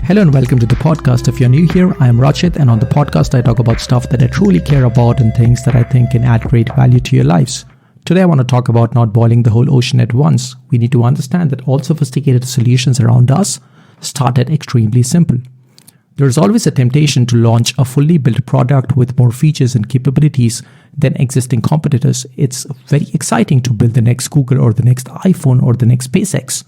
Hello and welcome to the podcast. If you're new here, I am Rachit, and on the podcast I talk about stuff that I truly care about and things that I think can add great value to your lives. Today I want to talk about not boiling the whole ocean at once. We need to understand that all sophisticated solutions around us started extremely simple. There is always a temptation to launch a fully built product with more features and capabilities than existing competitors. It's very exciting to build the next Google or the next iPhone or the next SpaceX.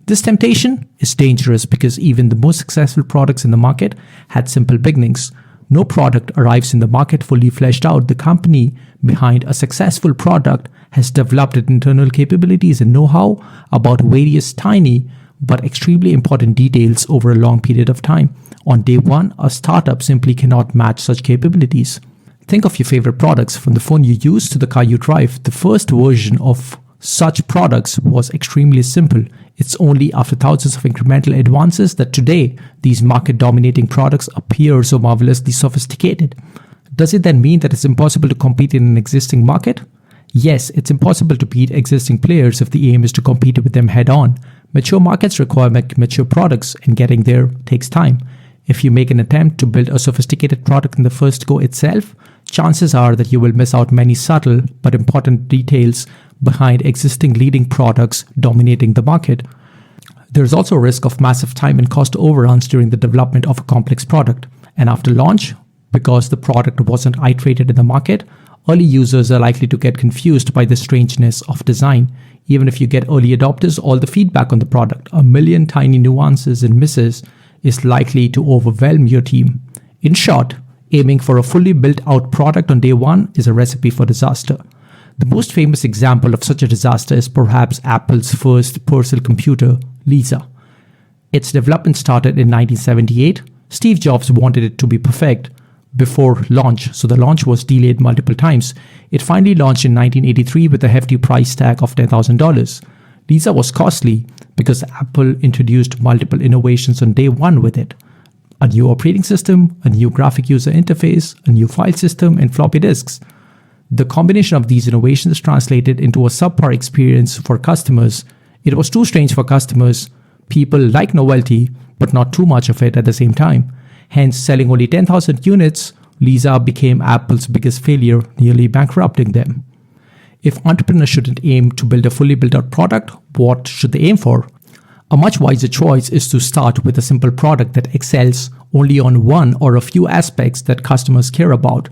This temptation is dangerous because even the most successful products in the market had simple beginnings. No product arrives in the market fully fleshed out. The company behind a successful product has developed internal capabilities and know-how about various tiny but extremely important details over a long period of time. On day one, a startup simply cannot match such capabilities. Think of your favorite products, from the phone you use to the car you drive. The first version of such products was extremely simple. It's only after thousands of incremental advances that today these market-dominating products appear so marvelously sophisticated. Does it then mean that it's impossible to compete in an existing market? Yes, it's impossible to beat existing players if the aim is to compete with them head-on. Mature markets require mature products, and getting there takes time. If you make an attempt to build a sophisticated product in the first go itself, chances are that you will miss out many subtle but important details behind existing leading products dominating the market. There is also a risk of massive time and cost overruns during the development of a complex product. And after launch, because the product wasn't iterated in the market, early users are likely to get confused by the strangeness of design. Even if you get early adopters, all the feedback on the product, a million tiny nuances and misses, is likely to overwhelm your team. In short, aiming for a fully built out product on day one is a recipe for disaster. The most famous example of such a disaster is perhaps Apple's first personal computer, Lisa. Its development started in 1978. Steve Jobs wanted it to be perfect before launch, so the launch was delayed multiple times. It finally launched in 1983 with a hefty price tag of $10,000. Lisa was costly because Apple introduced multiple innovations on day one with it. A new operating system, a new graphic user interface, a new file system, and floppy disks. The combination of these innovations translated into a subpar experience for customers. It was too strange for customers. People like novelty, but not too much of it at the same time. Hence, selling only 10,000 units, Lisa became Apple's biggest failure, nearly bankrupting them. If entrepreneurs shouldn't aim to build a fully built-out product, what should they aim for? A much wiser choice is to start with a simple product that excels only on one or a few aspects that customers care about,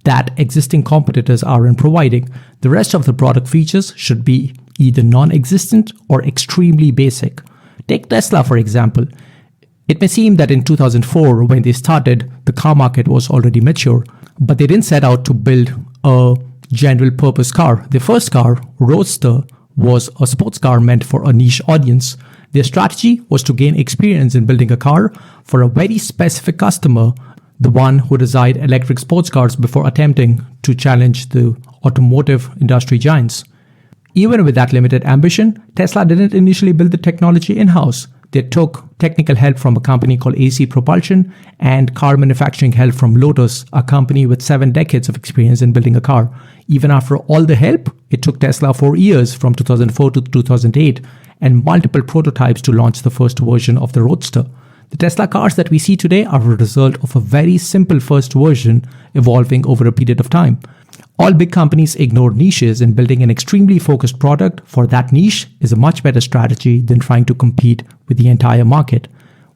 that existing competitors aren't providing. The rest of the product features should be either non-existent or extremely basic. Take Tesla, for example. It may seem that in 2004, when they started, the car market was already mature, but they didn't set out to build a general purpose car. Their first car, Roadster, was a sports car meant for a niche audience. Their strategy was to gain experience in building a car for a very specific customer, the one who desired electric sports cars, before attempting to challenge the automotive industry giants. Even with that limited ambition, Tesla didn't initially build the technology in-house. They took technical help from a company called AC Propulsion and car manufacturing help from Lotus, a company with 7 decades of experience in building a car. Even after all the help, it took Tesla 4 years, from 2004 to 2008, and multiple prototypes to launch the first version of the Roadster. The Tesla cars that we see today are a result of a very simple first version evolving over a period of time. All big companies ignore niches, and building an extremely focused product for that niche is a much better strategy than trying to compete with the entire market.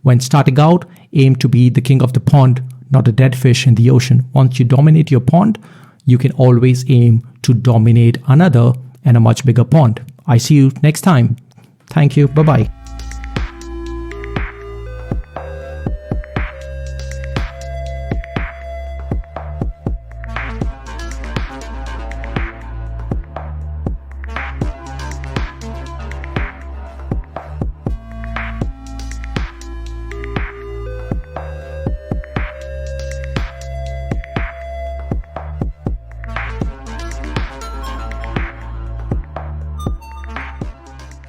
When starting out, aim to be the king of the pond, not a dead fish in the ocean. Once you dominate your pond, you can always aim to dominate another and a much bigger pond. I see you next time. Thank you. Bye-bye.